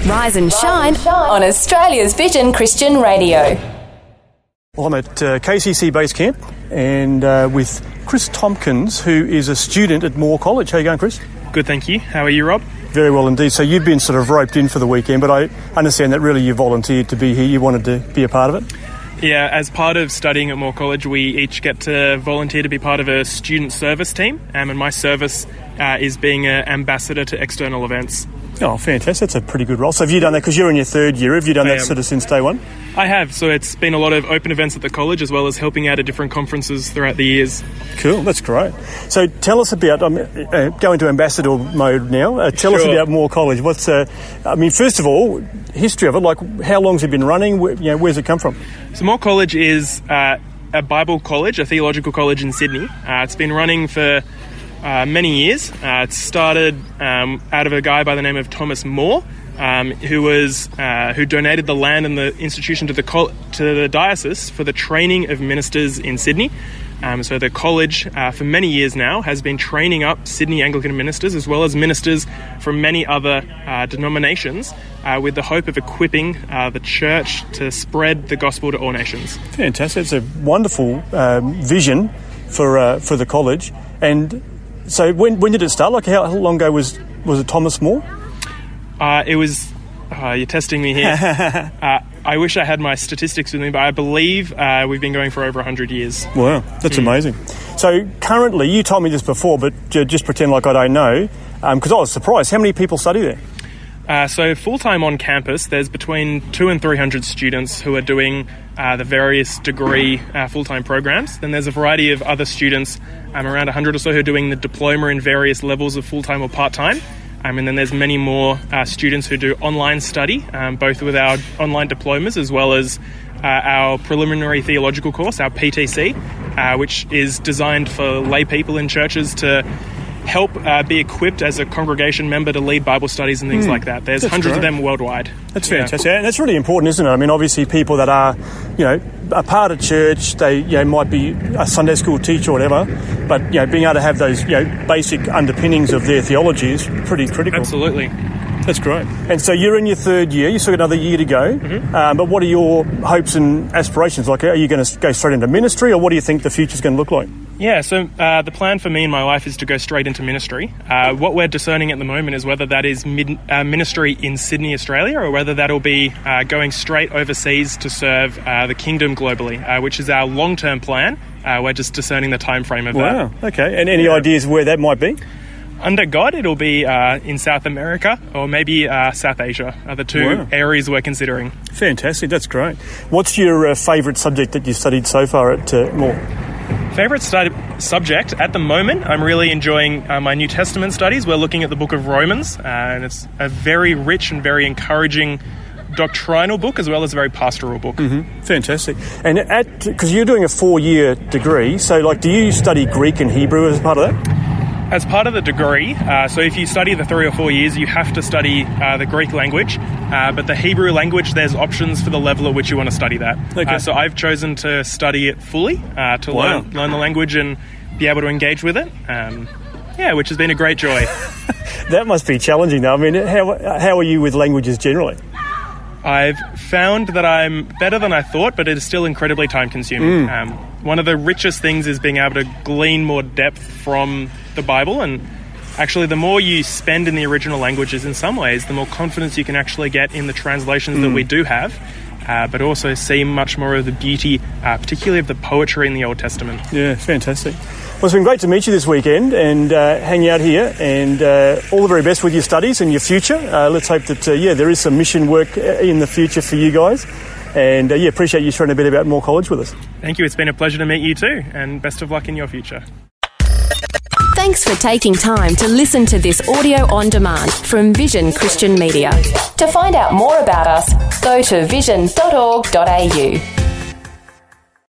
Rise and shine on Australia's Vision Christian Radio. Well, I'm at KCC Basecamp and with Chris Tompkins, who is a student at Moore College. How are you going, Chris? Good, thank you. How are you, Rob? Very well indeed. So you've been sort of roped in for the weekend, but I understand that really you volunteered to be here. You wanted to be a part of it? Yeah, as part of studying at Moore College, we each get to volunteer to be part of a student service team, and my service is being an ambassador to external events. Oh, fantastic. That's a pretty good role. So have you done that, because you're in your third year, have you done that sort of since day one? I have. So it's been a lot of open events at the college, as well as helping out at different conferences throughout the years. Cool, that's great. So tell us about, going to ambassador mode now, tell us about Moore College. What's, first of all, history of it, like how long's it been running, where's it come from? So Moore College is a Bible college, a theological college in Sydney. It's been running for many years. It started out of a guy by the name of Thomas More, who donated the land and the institution to the diocese for the training of ministers in Sydney. So the college, for many years now, has been training up Sydney Anglican ministers, as well as ministers from many other denominations, with the hope of equipping the church to spread the gospel to all nations. Fantastic. It's a wonderful vision for the college. And so when did it start? Like how long ago was it Thomas More? It was... you're testing me here. I wish I had my statistics with me, but I believe we've been going for over 100 years. Wow, that's amazing. So currently, you told me this before, but just pretend like I don't know, because I was surprised. How many people study there? So full-time on campus, there's between 200 and 300 students who are doing the various degree full-time programs. Then there's a variety of other students, around 100 or so, who are doing the diploma in various levels of full-time or part-time. And then there's many more students who do online study, both with our online diplomas as well as our preliminary theological course, our PTC, which is designed for lay people in churches to help be equipped as a congregation member to lead Bible studies and things like that. There's hundreds of them worldwide. That's fantastic. And that's really important, isn't it? I mean, obviously people that are, a part of church, they, might be a Sunday school teacher or whatever, but, being able to have those, basic underpinnings of their theology is pretty critical. Absolutely. That's great. And so you're in your third year, you've still got another year to go, but what are your hopes and aspirations? Like, are you going to go straight into ministry, or what do you think the future's going to look like? Yeah, so the plan for me and my wife is to go straight into ministry. What we're discerning at the moment is whether that is ministry in Sydney, Australia, or whether that'll be going straight overseas to serve the kingdom globally, which is our long-term plan. We're just discerning the time frame of that. Wow, okay. And any ideas where that might be? Under God, it'll be in South America or maybe South Asia are the two areas we're considering. Fantastic, that's great. What's your favourite subject that you've studied so far at Moore? Favourite subject? At the moment, I'm really enjoying my New Testament studies. We're looking at the book of Romans, and it's a very rich and very encouraging doctrinal book, as well as a very pastoral book. Mm-hmm. Fantastic. And because you're doing a 4-year degree, so do you study Greek and Hebrew as part of that? As part of the degree, so if you study the 3 or 4 years, you have to study the Greek language, but the Hebrew language, there's options for the level at which you want to study that. Okay. So I've chosen to study it fully, to learn the language and be able to engage with it, which has been a great joy. That must be challenging, though. I mean, how are you with languages generally? I've found that I'm better than I thought, but it is still incredibly time-consuming. One of the richest things is being able to glean more depth from the Bible, and actually the more you spend in the original languages in some ways, the more confidence you can actually get in the translations that we do have, but also see much more of the beauty, particularly of the poetry in the Old Testament. Yeah, fantastic. Well, it's been great to meet you this weekend and hang out here, and all the very best with your studies and your future. Let's hope that, there is some mission work in the future for you guys. And, appreciate you sharing a bit about Moore College with us. Thank you. It's been a pleasure to meet you too, and best of luck in your future. Thanks for taking time to listen to this audio on demand from Vision Christian Media. To find out more about us, go to vision.org.au.